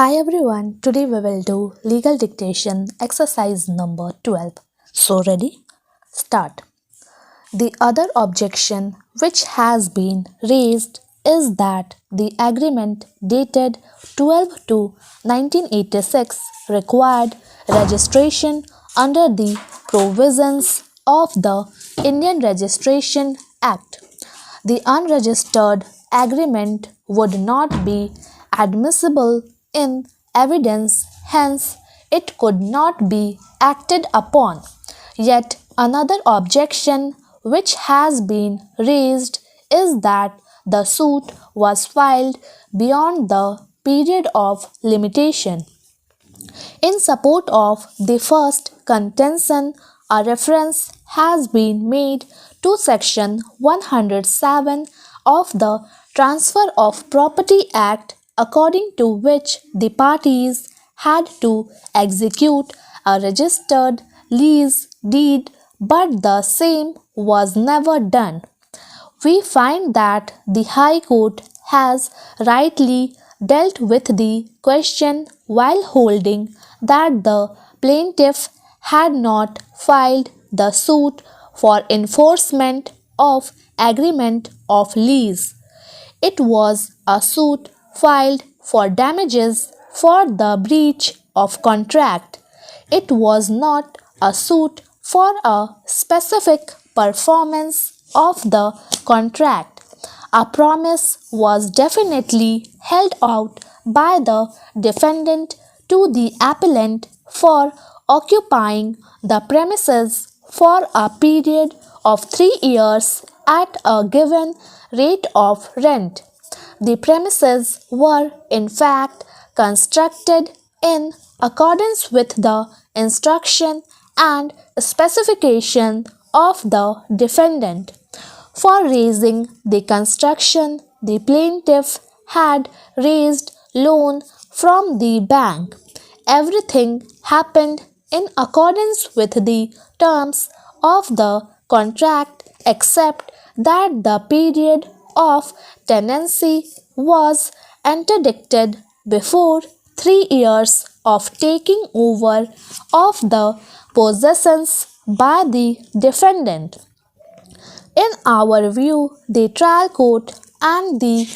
Hi everyone, today we will do legal dictation exercise number 12. So ready? Start. The other objection which has been raised is that the agreement dated 12 to 1986 required registration under the provisions of the Indian Registration Act. The unregistered agreement would not be admissible in evidence, hence, it could not be acted upon. Yet another objection which has been raised is that the suit was filed beyond the period of limitation. In support of the first contention, a reference has been made to Section 107 of the Transfer of Property Act, according to which the parties had to execute a registered lease deed, but the same was never done. We find that the High Court has rightly dealt with the question while holding that the plaintiff had not filed the suit for enforcement of agreement of lease. It was a suit filed for damages for the breach of contract. It was not a suit for a specific performance of the contract. A promise was definitely held out by the defendant to the appellant for occupying the premises for a period of 3 years at a given rate of rent. The premises were in fact constructed in accordance with the instruction and specification of the defendant. For raising the construction, the plaintiff had raised loan from the bank. Everything happened in accordance with the terms of the contract except that the period of tenancy was interdicted before 3 years of taking over of the possessions by the defendant. In our view, the trial court and the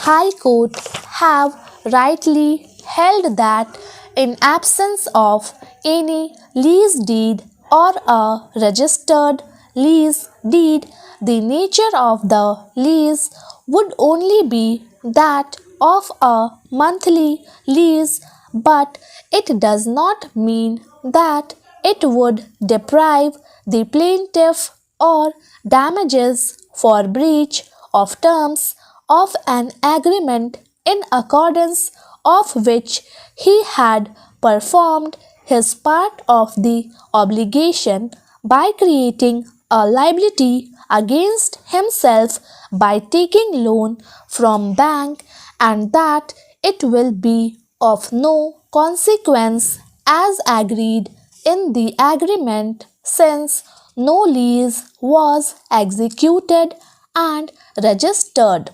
High Court have rightly held that in absence of any lease deed or a registered lease deed, the nature of the lease would only be that of a monthly lease, but it does not mean that it would deprive the plaintiff or damages for breach of terms of an agreement in accordance of which he had performed his part of the obligation by creating a liability against himself by taking loan from bank, and that it will be of no consequence as agreed in the agreement, since no lease was executed and registered.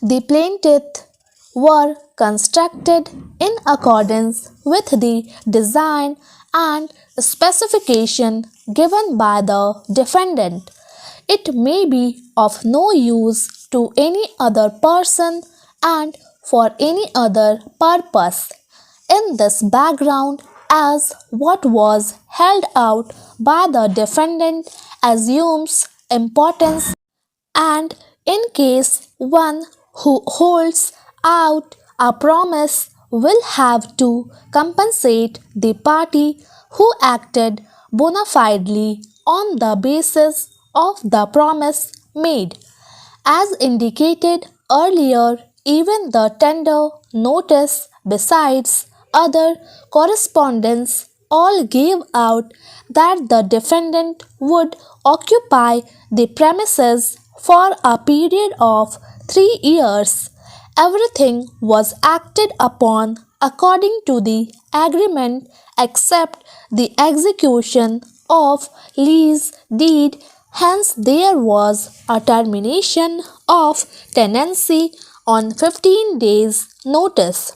The plaintiff were constructed in accordance with the design and specification given by the defendant. It may be of no use to any other person and for any other purpose. In this background, as what was held out by the defendant assumes importance, and in case one who holds out a promise will have to compensate the party who acted bona fidely on the basis of the promise made. As indicated earlier, even the tender notice, besides other correspondence, all gave out that the defendant would occupy the premises for a period of 3 years. Everything was acted upon according to the agreement except the execution of lease deed. Hence, there was a termination of tenancy on 15 days' notice.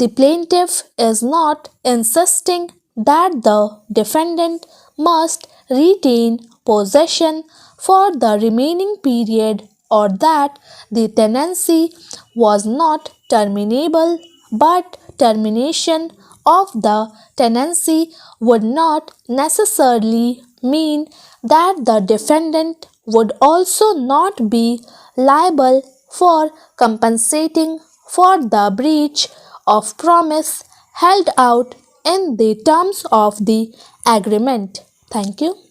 The plaintiff is not insisting that the defendant must retain possession for the remaining period or that the tenancy was not terminable, but termination of the tenancy would not necessarily mean that the defendant would also not be liable for compensating for the breach of promise held out in the terms of the agreement. Thank you.